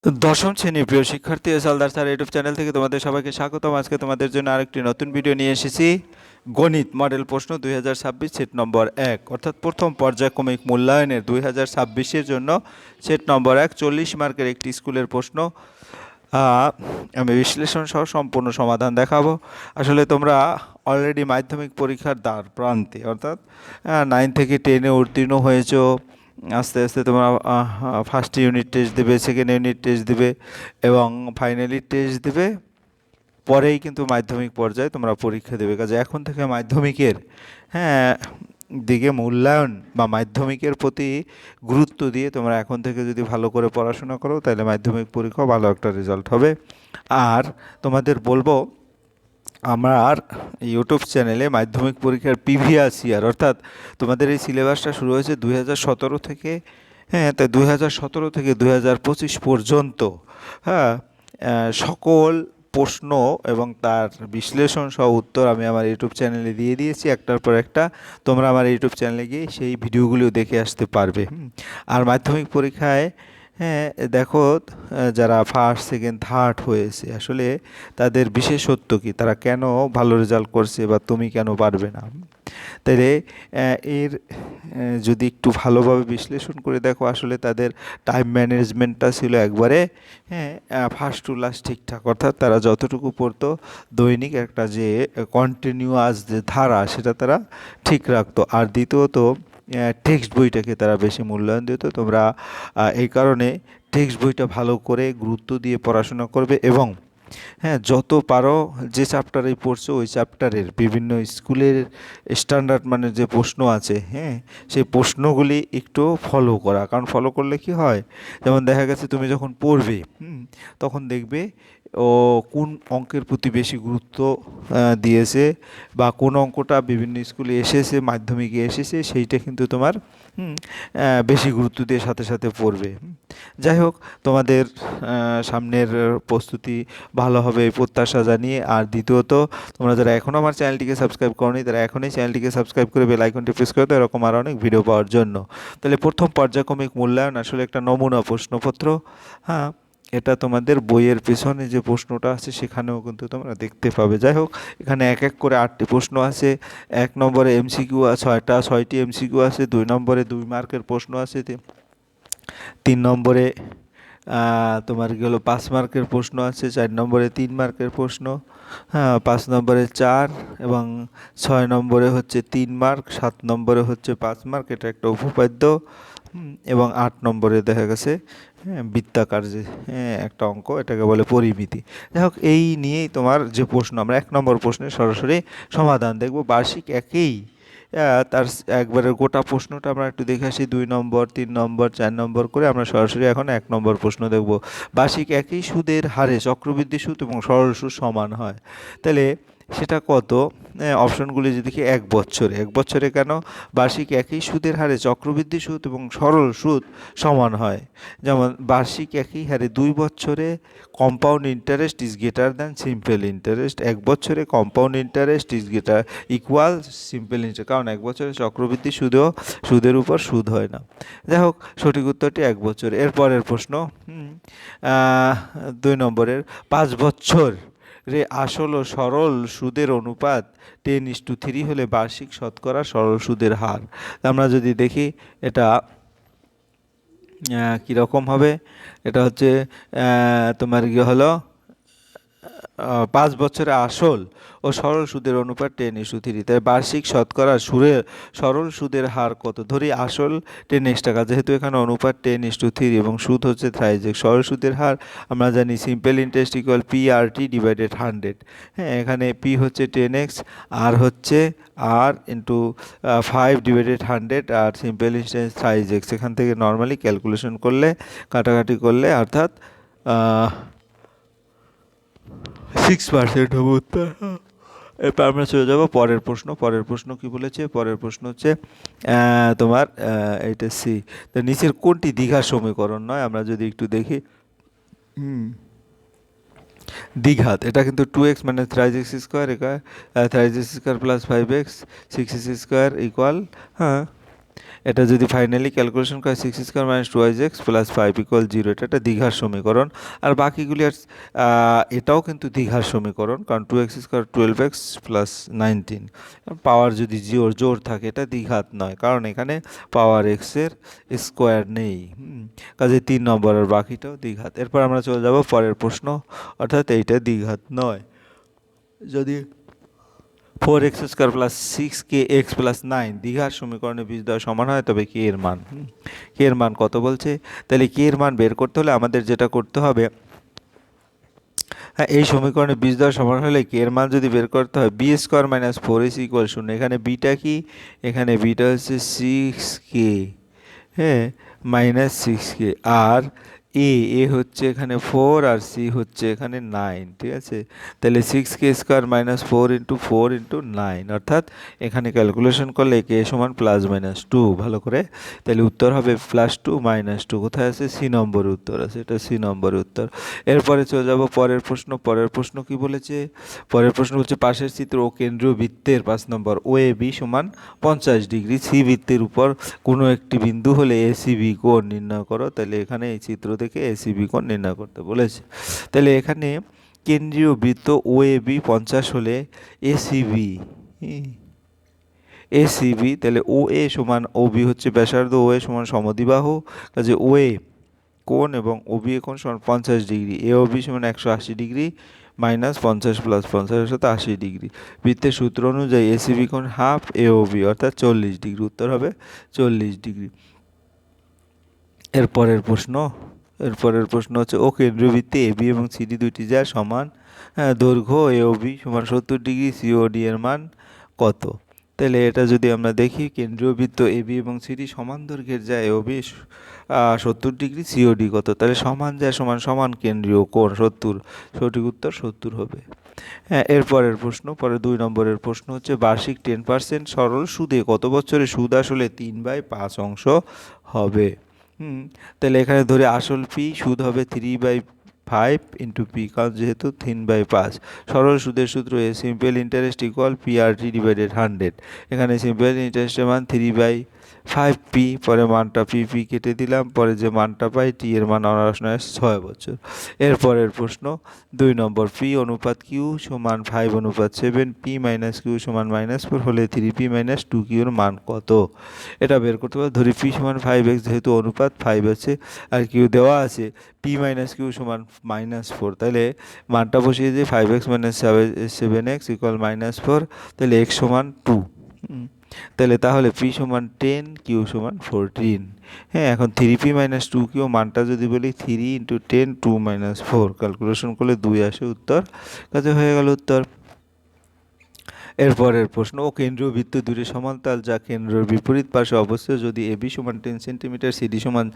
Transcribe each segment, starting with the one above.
দশম শ্রেণীর প্রিয় শিক্ষার্থী হালদার স্যার ইউটিউব চ্যানেল থেকে তোমাদের সবাইকে স্বাগতম। আজকে তোমাদের জন্য আরেকটি নতুন ভিডিও নিয়ে এসেছি। গণিত মডেল প্রশ্ন 2026 সেট নম্বর 1, অর্থাৎ প্রথম পর্যায়ক্রমিক মূল্যায়নের 2026-এর জন্য সেট নম্বর 1 40 মার্কের একটি স্কুলের প্রশ্ন। আমি বিশ্লেষণ সহ সম্পূর্ণ সমাধান দেখাবো। আসলে তোমরা অলরেডি মাধ্যমিক পরীক্ষার দ্বার প্রান্তে, অর্থাৎ 9 থেকে 10-এ উত্তীর্ণ হয়েছো। আস্তে আস্তে তোমরা ফার্স্ট ইউনিট টেস্ট দেবে, সেকেন্ড ইউনিট টেস্ট দেবে এবং ফাইনালি টেস্ট দেবে। পরেই কিন্তু মাধ্যমিক পর্যায়ে তোমরা পরীক্ষা দেবে। কাজে এখন থেকে মাধ্যমিকের দিকে মূল্যায়ন বা মাধ্যমিকের প্রতি গুরুত্ব দিয়ে তোমরা এখন থেকে যদি ভালো করে পড়াশোনা করো, তাহলে মাধ্যমিক পরীক্ষা ভালো একটা রেজাল্ট হবে। আর তোমাদের বলবো, আমার ইউটিউব চ্যানেলে মাধ্যমিক পরীক্ষার প্রিভিয়াস ইয়ার, অর্থাৎ তোমাদের এই সিলেবাসটা শুরু হয়েছে 2017 থেকে। তাই 2017 থেকে 2025 পর্যন্ত সকল প্রশ্ন এবং তার বিশ্লেষণ সহ উত্তর আমি আমার ইউটিউব চ্যানেলে দিয়ে দিয়েছি একটার পর একটা। তোমরা আমার ইউটিউব চ্যানেলে গিয়ে সেই ভিডিওগুলিও দেখে আসতে পারবে। আর মাধ্যমিক পরীক্ষায় দেখো, যারা ফার্স্ট সেকেন্ড থার্ড হয়েছে, আসলে তাদের বিশেষত্ব কী, তারা কেন ভালো রেজাল্ট করছে বা তুমি কেন পারবে না। তাইলে এর যদি একটু ভালোভাবে বিশ্লেষণ করে দেখো, আসলে তাদের টাইম ম্যানেজমেন্টটা ছিল একবারে ফার্স্ট টু লাস্ট ঠিকঠাক, অর্থাৎ তারা যতটুকু পড়তো দৈনিক একটা যে কন্টিনিউয়াস যে ধারা, সেটা তারা ঠিক রাখতো। আর দ্বিতীয়ত টেক্সট বইটাকে তারা বেশি মূল্যায়ন দিত। তোমরা এই কারণে টেক্সট বইটা ভালো করে গুরুত্ব দিয়ে পড়াশোনা করবে এবং যত পারো যে চ্যাপ্টারেই পড়ছো ওই চ্যাপ্টারের বিভিন্ন স্কুলের স্ট্যান্ডার্ড মানে যে প্রশ্ন আছে, সেই প্রশ্নগুলি একটু ফলো করা। কারণ ফলো করলে কি হয়, যেমন দেখা গেছে তুমি যখন পড়বে তখন দেখবে ও কোন অঙ্কের প্রতি বেশি গুরুত্ব দিয়েছে বা কোন অঙ্কটা বিভিন্ন স্কুলে এসেছে, মাধ্যমিকে এসেছে, সেইটা কিন্তু তোমার বেশি গুরুত্ব দিয়ে সাথে সাথে পড়বে। যাই হোক, তোমাদের সামনের প্রস্তুতি ভালো হবে এই প্রত্যাশা জানিয়ে। আর দ্বিতীয়ত, তোমরা যারা এখনও আমার চ্যানেলটিকে সাবস্ক্রাইব করোনি, তারা এখনই চ্যানেলটিকে সাবস্ক্রাইব করে বেল আইকনটি প্রেস করে দাও এরকম আরও অনেক ভিডিও পাওয়ার জন্য। তাহলে প্রথম পর্যায়ক্রমিক মূল্যায়ন আসলে একটা নমুনা প্রশ্নপত্র। এটা তোমাদের বইয়ের পেছনে যে প্রশ্নটা আছে সেখানেও কিন্তু তোমরা দেখতে পাবে। যাই হোক, এখানে এক এক করে 8টি প্রশ্ন আছে। 1 নম্বরে এমসিকিউ আছে 6টি এমসিকিউ আছে। 2 নম্বরে 2 মার্কের প্রশ্ন আছে। 3 নম্বরে তোমার কি হলো 5 মার্কের প্রশ্ন আছে। 4 নম্বরে 3 মার্কের প্রশ্ন, 5 নম্বরে 4 এবং 6 নম্বরে হচ্ছে 3 মার্ক, 7 নম্বরে হচ্ছে 5 মার্ক, এটা একটা উপপাদ্য, এবং 8 নম্বরে দেখা গেছে বৃত্তাকার যে একটা অঙ্ক, এটাকে বলে পরিমিতি। যাই হোক, এই নিয়েই তোমার যে প্রশ্ন, আমরা 1 নম্বর প্রশ্নের সরাসরি সমাধান দেখব। বার্ষিক একেই তার একবারে গোটা প্রশ্নটা আমরা একটু দেখে আসি। 2 নম্বর, 3 নম্বর, 4 নম্বর করে আমরা সরাসরি এখন 1 নম্বর প্রশ্ন দেখব। বার্ষিক একই সুদের হারে চক্রবৃদ্ধি সুদ এবং সরল সুদ সমান হয়, তাহলে সেটা কত? অপশনগুলি যদি দেখি, 1 বছরে। 1 বছরে কেন? বার্ষিক একই সুদের হারে চক্রবৃদ্ধি সুদ এবং সরল সুদ সমান হয়। যেমন বার্ষিক একই হারে 2 বছরে compound interest is greater than simple interest. 1 বছরে compound interest is greater equal simple interest, কারণ 1 বছরে চক্রবৃদ্ধি সুদের উপর সুদ হয় না। যাই হোক, সঠিক উত্তরটি 1 বছর। এরপরের প্রশ্ন 2 নম্বরের, 5 বছর আসল ও সরল সুদের অনুপাত 10:3 হলে বার্ষিক শতকরা সরল সুদের হার। আমরা যদি দেখি এটা কীরকম হবে, এটা হচ্ছে তোমার কি হলো 5 বছরে আসল ও সরল সুদের অনুপাত 10:3। তাই বার্ষিক শতকরা সরল সুদের হার কত? ধরি আসল 10x টাকা, যেহেতু এখানে অনুপাত 10:3 এবং সুদ হচ্ছে 3x। সরল সুদের হার আমরা জানি simple interest equal PRT divided 100। এখানে P হচ্ছে 10x, আর হচ্ছে R ইন্টু 5 ডিভাইডেড 100, আর সিম্পল ইন্টারেস্ট 3x। এখান থেকে নর্মালি ক্যালকুলেশন করলে, কাটাকাটি করলে, অর্থাৎ 6% হবে উত্তর। এরপর আমরা চলে যাবো পরের প্রশ্ন। পরের প্রশ্ন কি বলেছে? পরের প্রশ্ন হচ্ছে তোমার এইটা সি। তো নিচের কোনটি দ্বিঘাত সমীকরণ নয়? আমরা যদি একটু দেখি, দ্বিঘাত, এটা কিন্তু 2x মানে 3x square, 3x square plus 5x, 6x square equal এটা যদি ফাইনালি ক্যালকুলেশন করে 6 স্কোয়ার মাইনাস 2x প্লাস 5 = 0, এটা একটা দ্বিঘাত সমীকরণ। আর বাকিগুলি আর এটাও কিন্তু দ্বিঘাত সমীকরণ, কারণ 2x² 12x প্লাস 19 পাওয়ার যদি জোর থাকে এটা দ্বিঘাত নয়, কারণ এখানে পাওয়ার এক্সের স্কোয়ার নেই। কাজে 3 নম্বর, আর বাকিটাও দ্বিঘাত। এরপর আমরা চলে যাব পরের প্রশ্ন, অর্থাৎ এইটা দ্বিঘাত নয়। যদি 4x² প্লাস 6kx প্লাস 9 দ্বিঘাত সমীকরণে বীজদ্বয় সমান হয়, তবে কে এর মান, কে এর মান কত বলছে। তাহলে কে এর মান বের করতে হলে আমাদের যেটা করতে হবে, হ্যাঁ, এই সমীকরণে বীজদ্বয় সমান হলে কে এর মান যদি বের করতে হয়, b² মাইনাস 4ac = 0। এখানে বিটা কি, এখানে বিটা হচ্ছে 6k, হ্যাঁ, মাইনাস 6k, আর এ হচ্ছে এখানে 4 আর সি হচ্ছে এখানে 9, ঠিক আছে। তাহলে 6k² মাইনাস 4 × 4 × 9, অর্থাৎ এখানে ক্যালকুলেশন করলে কে সমান +-2, ভালো করে। তাহলে উত্তর হবে +2 -2। কোথায় আছে, সি নম্বরের উত্তর আছে, এটা সি নম্বরের উত্তর। এরপরে চলে যাব পরের প্রশ্ন। পরের প্রশ্ন কি বলেছে, পরের প্রশ্ন হচ্ছে পাশের চিত্র ও কেন্দ্রীয় বৃত্তের 5 নম্বর OAB সমান 50 ডিগ্রি, সি বৃত্তের উপর কোনো একটি বিন্দু হলে ACB কোণ নির্ণয় করো। তাহলে এখানে এই চিত্র থেকে ACB কোণ নির্ণয় করতে বলেছে। তাহলে এখানে কেন্দ্রীয় বৃত্ত OAB 50 হলে ACB, তাহলে OA সমান OB হচ্ছে ব্যাসার্ধ, OA সমান সমদ্বিবাহু, কাজে OA কোণ এবং OBA কোণ সমান 50 ডিগ্রি। AOB সমান 180 ডিগ্রি মাইনাস 50 প্লাস 50 সাথে 80 ডিগ্রি। বৃত্তের সূত্র অনুযায়ী ACB কোণ হাফ AOB, অর্থাৎ 40 ডিগ্রি। উত্তর হবে 40 ডিগ্রি। এরপরের প্রশ্ন হচ্ছে ও কেন্দ্রীয় বৃত্তে AB এবং CD দুইটি যা সমান দৈর্ঘ্য, AOB সমান 70 ডিগ্রি, COD এর মান কত। তাহলে এটা যদি আমরা দেখি, কেন্দ্রীয় বৃত্ত AB এবং CD সমান দৈর্ঘ্যের, যা AOB 70 ডিগ্রি, COD কত। তাহলে সমান যা সমান সমান কেন্দ্রীয় কোণ 70, সঠিক উত্তর 70 হবে। হ্যাঁ, এরপরের প্রশ্ন, পরে 2 নম্বরের প্রশ্ন হচ্ছে বার্ষিক 10% সরল সুদে কত বছরে সুদ আসলে 3/5 অংশ হবে। তাহলে এখানে ধরে আসল পি, সুদ হবে 3/5 × পি, কারণ যেহেতু 3/5। সরল সুদের সূত্র a simple interest equal PRT / 100। এখানে সিম্পল ইন্টারেস্টের মান 3/5p, পরে মানটা পি কেটে দিলাম, পরে যে মানটা পাই টি এর মান অনার্স 6 বছর। এরপরের প্রশ্ন 2 নম্বর, P অনুপাত Q সমান 5:7, P - Q সমান -4 হলে 3p - 2q এর মান কত। এটা বের করতে হবে। ধরি P সমান 5x, যেহেতু অনুপাত 5 আছে আর Q দেওয়া আছে, P - Q সমান -4, তাহলে মানটা বসিয়ে দিয়ে 5x - 7x = -4, তাহলে x সমান 2। তাহলে P সমান 10, Q সমান 14। হ্যাঁ, এখন 3p - 2q মানটা যদি বলি 3 × 10 2 - 4, ক্যালকুলেশন করলে 2 আসে উত্তর, কাজে হয়ে গেল উত্তর। এরপরের প্রশ্ন ও কেন্দ্রীয় বৃত্ত দুটি সমান্তরাল যা কেন্দ্রের বিপরীত পাশে অবস্থিত, যদি AB সমান 10 সেন্টিমিটার, CD সমান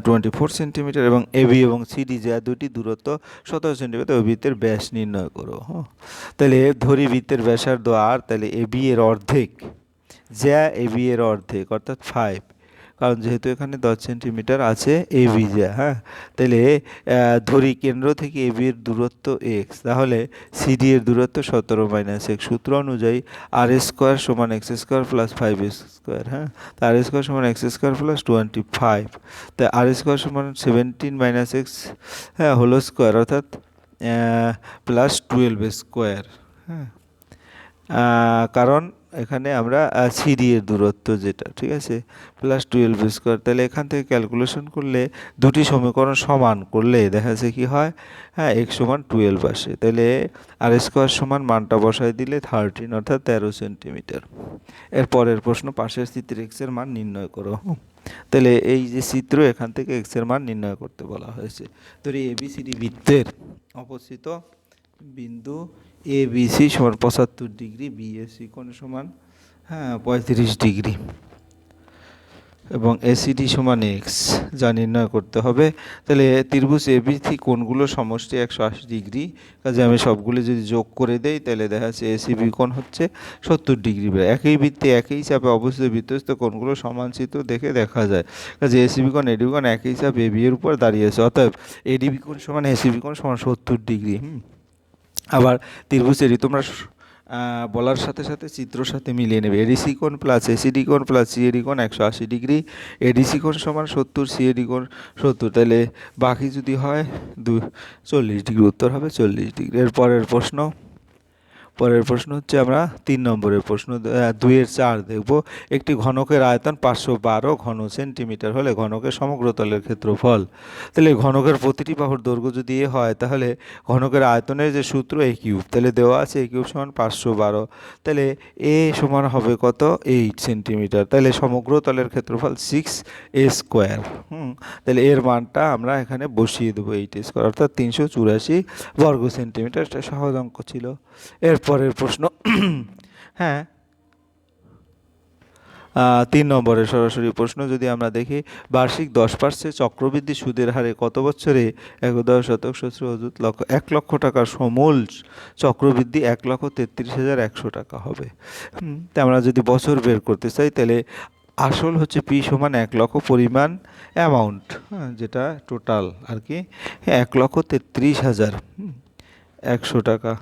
24 সেন্টিমিটার এবং AB এবং CD যা দুটি দূরত্ব 17 সেন্টিমিটার, ওই বৃত্তের ব্যাস নির্ণয় করো। তাহলে ধরি বৃত্তের ব্যাসার্ধ r, তাহলে AB এর অর্ধেক, যা AB এর অর্ধেক অর্থাৎ 5, কারণ যেহেতু এখানে 10 সেন্টিমিটার আছে AB যা, হ্যাঁ। তাহলে ধরি কেন্দ্র থেকে AB এর দূরত্ব x, তাহলে CD এর দূরত্ব 17 - x। সূত্র অনুযায়ী r² সমান x² প্লাস 5x², হ্যাঁ। তা r² সমান x² প্লাস 25, তাই r² সমান 17 - x, হ্যাঁ, হোল স্কোয়ার, অর্থাৎ প্লাস 12², হ্যাঁ। কারণ এখানে আমরা CD এর দূরত্ব যেটা, ঠিক আছে, প্লাস 12²। তাহলে এখান থেকে ক্যালকুলেশন করলে দুটি সমীকরণ সমান করলে দেখা যাচ্ছে কি হয়, হ্যাঁ, x সমান 12 আসে। তাহলে r² সমান মানটা বসাই দিলে 13, অর্থাৎ 13 সেন্টিমিটার। এরপরের প্রশ্ন পাশের চিত্রে x এর মান নির্ণয় করো। তাহলে এই যে চিত্র, এখান থেকে x এর মান নির্ণয় করতে বলা হয়েছে। তো ABCD বৃত্তের অবস্থিত বিন্দু ABC সমান 75 ডিগ্রি, BAC কোণ সমান 35 ডিগ্রি এবং ACD সমান x, যা নির্ণয় করতে হবে। তাহলে ত্রিভুজ ABC কোণগুলো সমষ্টি 180 ডিগ্রি, কাজে আমি সবগুলো যদি যোগ করে দেই, তাহলে দেখা যাচ্ছে ACB কোণ হচ্ছে 70 ডিগ্রি। একই বৃত্তে একই চাপে অবস্থিত বৃত্তস্থ কোণগুলো সমান চিত্র দেখে দেখা যায়, কাজে ACB কোণ ADB কোণ একই চাপ AB এর উপর দাঁড়িয়েছে, অতএব ADB কোণ সমান ACB কোণ সমান 70 ডিগ্রি। আবার ত্রিভুজ এডি তোমরা বলার সাথে সাথে চিত্রর সাথে মিলিয়ে নেবে। এডিসি কোণ প্লাস এসিডি কোণ প্লাস সিএডি কোণ 180 ডিগ্রি, এডিসি কোণ সমান 70, সিএডি কোণ 70, তাহলে বাকি যদি হয় 40 ডিগ্রি, উত্তর হবে 40 ডিগ্রি। এর পরের প্রশ্ন হচ্ছে আমরা 3 নম্বরের প্রশ্ন 2-4 দেখব। একটি ঘনকের আয়তন 512 ঘন সেন্টিমিটার হলে ঘনকের সমগ্র তলের ক্ষেত্রফল। তাহলে ঘনকের প্রতিটি বাহুর দৈর্ঘ্য যদি এ হয় তাহলে ঘনকের আয়তনের যে সূত্র এ কিউব, তাহলে দেওয়া আছে এ কিউব সমান 512, তাহলে এ সমান হবে কত 8 সেন্টিমিটার, তাহলে সমগ্র তলের ক্ষেত্রফল 6a স্কোয়ার। তাহলে এর মানটা আমরা এখানে বসিয়ে দেবো 8a স্কোয়ার অর্থাৎ 384 বর্গ সেন্টিমিটার। এটা সহজ অঙ্ক ছিল। এরপরের প্রশ্ন হ্যাঁ 3 নম্বরের সরাসরি প্রশ্ন যদি আমরা দেখি, বার্ষিক 10% চক্রবৃদ্ধি সুদের হারে কত বছরে 1/10 সূত্র 1 লক্ষ টাকার সমূল চক্রবৃদ্ধি 1,33,100 টাকা হবে। তা আমরা যদি বছর বের করতে চাই তাহলে আসল হচ্ছে পি সমান 1 লক্ষ, পরিমাণ অ্যামাউন্ট যেটা টোটাল আর কি 1,33,100 টাকা।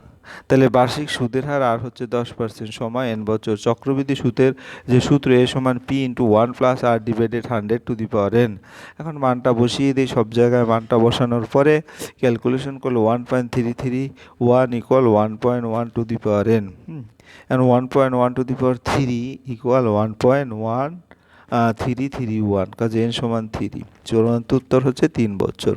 তাহলে বার্ষিক সুদের হার আর হচ্ছে 10% সময় n বছর। চক্রবৃদ্ধি সুদের যে সূত্র এ সমান P into 1 plus R divided 100 to the power n। এখন মানটা বসিয়ে দিই, সব জায়গায় মানটা বসানোর পরে ক্যালকুলেশন করলে 1.331 equal 1.1 two the power n, and 1.1 two the power 3 equal 1.1331, কাজে n সমান 3। চূড়ান্ত উত্তর হচ্ছে 3 বছর।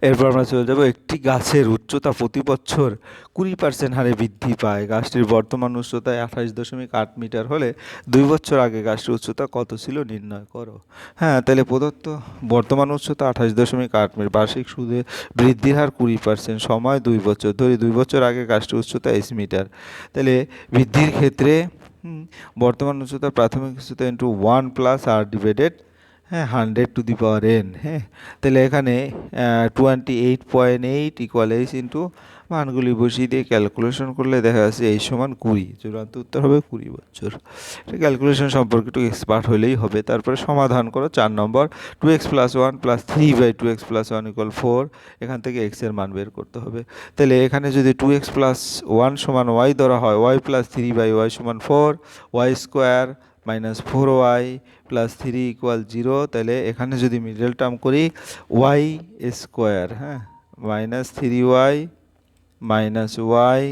এরপর আমরা চলে যাব, একটি গাছের উচ্চতা প্রতি বছর 20% হারে বৃদ্ধি পায়। গাছটির বর্তমান উচ্চতা 28.8 মিটার হলে 2 বছর আগে গাছটির উচ্চতা কত ছিল নির্ণয় করো। হ্যাঁ, তাহলে প্রদত্ত বর্তমান উচ্চতা 28.8 মিটার, বার্ষিক সুদে বৃদ্ধির হার 20%, সময় 2 বছর, ধরি 2 বছর আগে গাছটির উচ্চতা s মিটার। তাহলে বৃদ্ধির ক্ষেত্রে বর্তমান উচ্চতা প্রাথমিক উচ্চতা into 1 plus R divided 100 to the power n। হ্যাঁ, তাহলে এখানে 28.8 ইকুয়াল এইচ ইন্টু মানগুলি বসিয়ে দিয়ে ক্যালকুলেশন করলে দেখা যাচ্ছে এই সমান 20। চূড়ান্ত উত্তর হবে 20 বছর। এটা ক্যালকুলেশন সম্পর্কে একটু এক্সপার্ট হলেই হবে। তারপরে সমাধান করো 4 নম্বর, 2x plus 1 plus 3/2x plus 1 equal 4। এখান থেকে x এর মান বের করতে হবে। তাহলে এখানে যদি 2x প্লাস 1 সমান y ধরা হয়, y প্লাস 3/y সমান 4, y square minus 4y plus 3 equal 0। তাহলে এখানে যদি মিডল টার্ম করি y square minus 3y minus y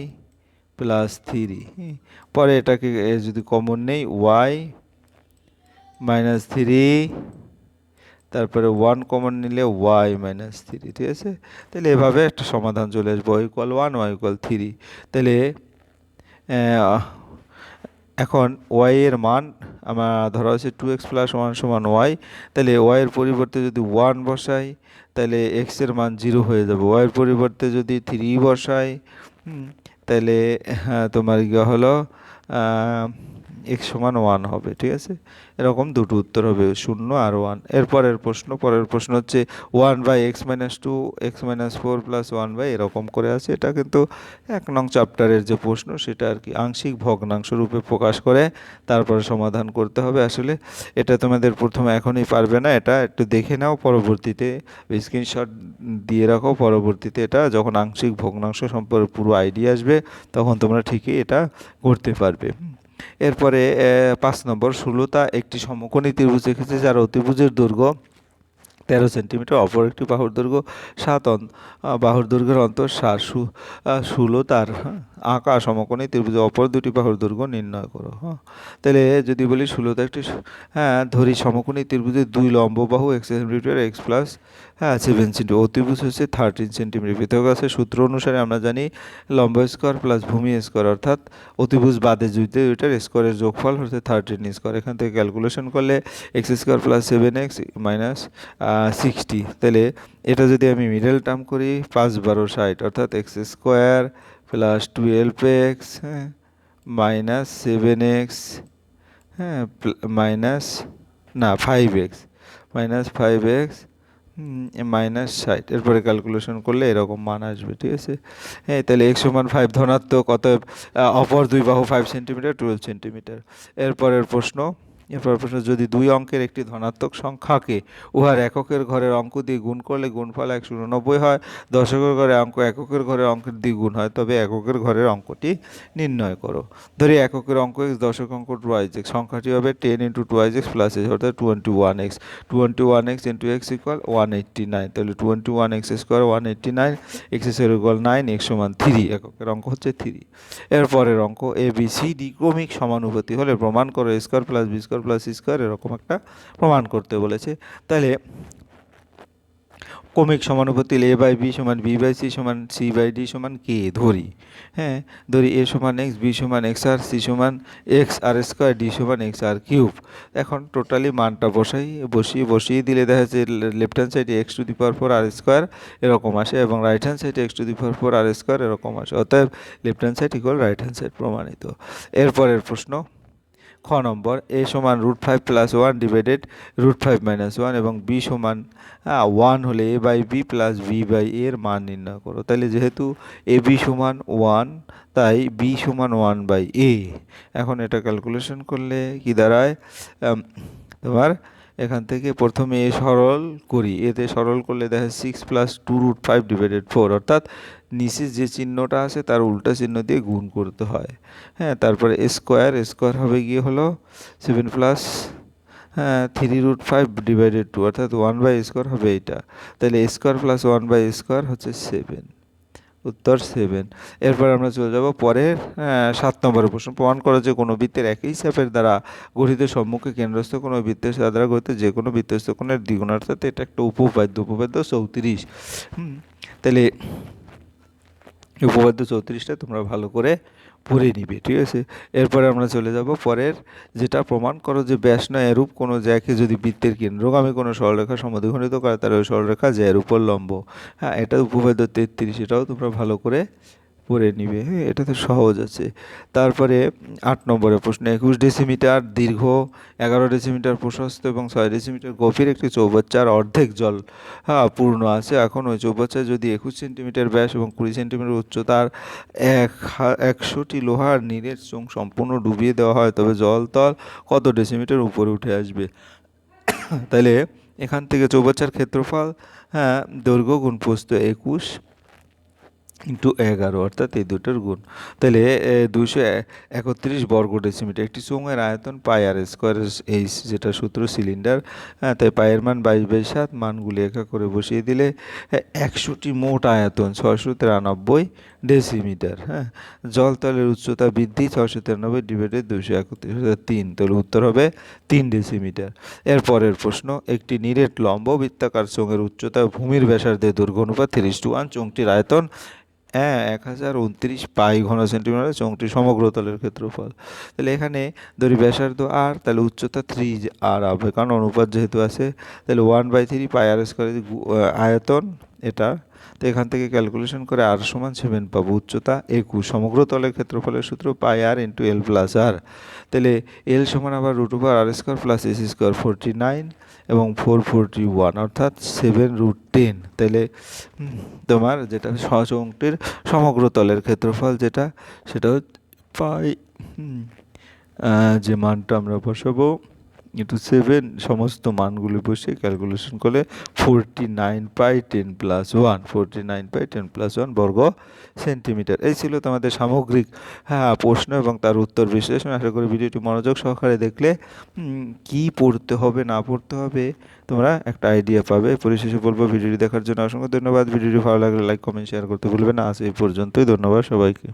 plus 3, পরে এটাকে যদি কমন নেই y মাইনাস 3, তারপরে 1 কমন নিলে y মাইনাস 3, ঠিক আছে। তাহলে এভাবে একটা সমাধান চলে আসবে, y ইকুয়াল 1 y ইকুয়াল 3। তাহলে এখন y এর মান আমার ধরা হচ্ছে 2x প্লাস 1 সমান y, তাহলে y এর পরিবর্তে যদি 1 বসাই তাহলে x এর মান 0 হয়ে যাবে। y এর পরিবর্তে যদি 3 বসাই তাহলে তোমার ইয়ে হলো x সমান 1 হবে, ঠিক আছে। এরকম দুটো উত্তর হবে, 0 আর 1। পরের প্রশ্ন হচ্ছে 1/x minus 2 x minus 4 plus 1 এরকম করে আছে। এটা কিন্তু 1 নং চ্যাপ্টারের যে প্রশ্ন সেটা আর কি আংশিক ভগ্নাংশ রূপে প্রকাশ করে তারপরে সমাধান করতে হবে। আসলে এটা তোমাদের প্রথমে এখনই পারবে না, এটা একটু দেখে নাও, পরবর্তীতে স্ক্রিনশট দিয়ে রাখো, পরবর্তীতে এটা যখন আংশিক ভগ্নাংশ সম্পর্কে পুরো আইডিয়া আসবে তখন তোমরা ঠিকই এটা করতে পারবে। এরপরে 5 নম্বর, ষোলতা একটি সমকোণী ত্রিভুজ এঁকেছে যার অতিভুজের দৈর্ঘ্য 13 সেন্টিমিটার, অপর একটি বাহুর দৈর্ঘ্য 7, বাহুর দৈর্ঘ্যের অন্তর 7। ষোলতার আঁকা সমকোণী ত্রিভুজের অপর দুটি বাহুর দৈর্ঘ্য নির্ণয় করো। তাহলে যদি বলি ষোলতা একটি ধরি সমকোণী ত্রিভুজের 2 লম্ব বাহু x centimetre x plus 7 centimetre, অতিভুজ হচ্ছে 13 সেন্টিমিটার। পৃথক আছে সূত্র অনুসারে আমরা জানি লম্ব স্কোয়ার প্লাস ভূমি স্কোয়ার অর্থাৎ অতিভুজ বাদে দুইটার স্কোয়ারের যোগফল হচ্ছে 13 স্কোয়ার। এখান থেকে ক্যালকুলেশন করলে x square plus 7x minus 60। তাহলে এটা যদি আমি মিডল টার্ম করি 5-12 60 অর্থাৎ x square plus 12x minus 7x minus 5x minus 5x minus 60। এরপরে ক্যালকুলেশন করলে এরকম মান আসবে, ঠিক আছে। তাহলে x সমান 5 ধনাত্মক, অতএব অপর দুই বাহু 5 সেন্টিমিটার 12 সেন্টিমিটার। এরপরের প্রশ্ন এরপর প্রশ্ন, যদি দুই অঙ্কের একটি ধনাত্মক সংখ্যাকে উহার এককের ঘরের অঙ্ক দিয়ে গুণ করলে গুণফল 189 হয়, দশকের ঘরে অঙ্ক এককের ঘরের অঙ্কের দ্বিগুণ হয়, তবে এককের ঘরের অঙ্কটি নির্ণয় করো। ধরি এককের অঙ্ক x, দশক অঙ্ক 2x, সংখ্যাটি হবে 10 × 2x প্লাস h অর্থাৎ 21x। 21x × x ইকুয়াল 189, তাহলে 21x square 189, x square equal 9, x সমান 3, এককের অঙ্ক হচ্ছে 3। এরপরের অঙ্ক এ বি সি ডি ক্রমিক সমানুপাতি হলে প্রমাণ করো a square plus B square plus C square, এরকম একটা প্রমাণ করতে বলেছে। তাহলে ক্রমিক সমানুপাতি এ বাই বি সমান বি বাই সি সমান সি বাই ডি সমান কে ধরি, হ্যাঁ ধরি এ সমান এক্স, বি সমান এক্স আর, সি সমান এক্স আর স্কোয়ার, ডি সমান এক্স আর কিউব। এখন টোটালি মানটা বসিয়ে দিলে দেখা যাচ্ছে লেফট হ্যান্ড সাইডে X to the power 4 R square এরকম আসে এবং রাইট হ্যান্ড সাইডে X to the power 4 R square এরকম আসে, অতএব left hand side equal right hand side প্রমাণিত। এরপরের প্রশ্ন খ নম্বর, এ সমান √5 প্লাস 1 ডিভাইডেড √5 মাইনাস 1 এবং বি সমান 1 হলে A by B plus B by এর মান নির্ণয় করো। তাহলে যেহেতু এ বি সমান 1 তাই বি সমান 1 বাই এ। এখন এটা ক্যালকুলেশন করলে কি দাঁড়ায়, তোমার এখান থেকে প্রথমে এ সরল করি, এতে সরল করলে দেখা 6 প্লাস 2√5 ডিভাইডেড 4, অর্থাৎ নিচে যে চিহ্নটা আছে তার উল্টা চিহ্ন দিয়ে গুণ করতে হয়, হ্যাঁ তারপরে স্কোয়ার হবে গিয়ে হলো 7 প্লাস 3√5 ডিভাইডেড 2, অর্থাৎ 1 বাই স্কোয়ার হবে এইটা। তাহলে স্কোয়ার প্লাস 1 বাই স্কোয়ার হচ্ছে 7, উত্তর 7। এরপর আমরা চলে যাব পরের 7 নম্বরের প্রশ্ন, প্রমাণ করা যে কোনো বৃত্তের একই চাপের দ্বারা গঠিত সম্মুখে কেন্দ্রস্থ কোনো বৃত্তের দ্বারা গঠিত যে কোনো বৃত্তস্থ কোণের দ্বিগুণ, অর্থাৎ এটা একটা উপপাদ্য 34। তাহলে উপপাদ্য 34টা তোমরা ভালো করে পড়ে নিবে, ঠিক আছে। এরপরে আমরা চলে যাব পরের, যেটা প্রমাণ করো যে ব্যাস নয় এরূপ কোনো জ্যাকে যদি বৃত্তের কেন্দ্রগামী কোনো সরলরেখা সমদ্বিখণ্ডিত করে তাহলে ওই সরলরেখা জ্যার উপর লম্ব। হ্যাঁ এটা উপপাদ্য 33, এটাও তোমরা ভালো করে পড়ে নিবে, হ্যাঁ এটা তো সহজ আছে। তারপরে 8 নম্বরের প্রশ্ন, 21 ডেসিমিটার দীর্ঘ, 11 ডেসিমিটার প্রশস্ত এবং 6 ডেসিমিটার গভীর একটি চৌবাচ্চার অর্ধেক জল পূর্ণ আছে। এখন ওই চৌবাচ্চায় যদি 21 সেন্টিমিটার ব্যাস এবং 20 সেন্টিমিটার উচ্চতার 100টি লোহার নীরের চোঙ সম্পূর্ণ ডুবিয়ে দেওয়া হয় তবে জলতল কত ডেসিমিটার উপরে উঠে আসবে। তাহলে এখান থেকে চৌবাচ্চার ক্ষেত্রফল, হ্যাঁ দৈর্ঘ্য গুণ প্রস্থ 21 × 11, অর্থাৎ এই দুটোর গুণ। তাহলে 231 বর্গ ডেসিমিটার। একটি চোঙের আয়তন পাই আর স্কোয়ার এইচ, যেটা সূত্র সিলিন্ডার, হ্যাঁ তাই পায়ের মান 22/7, মানগুলি একা করে বসিয়ে দিলে 100টি মোট আয়তন 693 ডেসিমিটার। হ্যাঁ জলতলের উচ্চতা বৃদ্ধি 693 ডিভাইডেড 231, 3, তাহলে উত্তর হবে 3 ডেসিমিটার। এরপরের প্রশ্ন, একটি নিরেট লম্ব বৃত্তাকার চোঙের উচ্চতা ভূমির ব্যাসার্ধের দৈর্ঘ্য অনুপাত 3:1, চোঙটির আয়তন 1029 পাই ঘন সেন্টিমিটার, চোঙটি সমগ্র তলের ক্ষেত্রফল। তাহলে এখানে ধরি ব্যাসার্ধ আর, তাহলে উচ্চতা 3 আর হবে কারণ অনুপাত যেহেতু আছে, তাহলে 1/3 পাই আর স্কোয়ার আয়তন এটা। তো এখান থেকে ক্যালকুলেশন করে আর সমান 7 পাবো, উচ্চতা 21, সমগ্র তলের ক্ষেত্রফলের সূত্র পাই আর × এল প্লাস আর। তাহলে এল সমান আবার √r² প্লাস এস স্কোয়ার 49 এবং 441, অর্থাৎ 7√10। তাহলে তোমার যেটা চোঙটির সমগ্র তলের ক্ষেত্রফল যেটা, সেটা পাই, যে মানটা আমরা বসাবো ×7, সমস্ত মানগুলি বসে ক্যালকুলেশন করলে 49π10+1 বর্গ সেন্টিমিটার। এই ছিল তোমাদের সামগ্রিক প্রশ্ন এবং তার উত্তর বিশ্লেষণ। আশা করি ভিডিওটি মনোযোগ সহকারে দেখলে কি পড়তে হবে না পড়তে হবে তোমরা একটা আইডিয়া পাবে। পরিশেষে বলবো, ভিডিওটি দেখার জন্য অসংখ্য ধন্যবাদ। ভিডিওটি ভালো লাগলে লাইক কমেন্ট শেয়ার করতে ভুলবে না। আজ এই পর্যন্তই, ধন্যবাদ সবাইকে।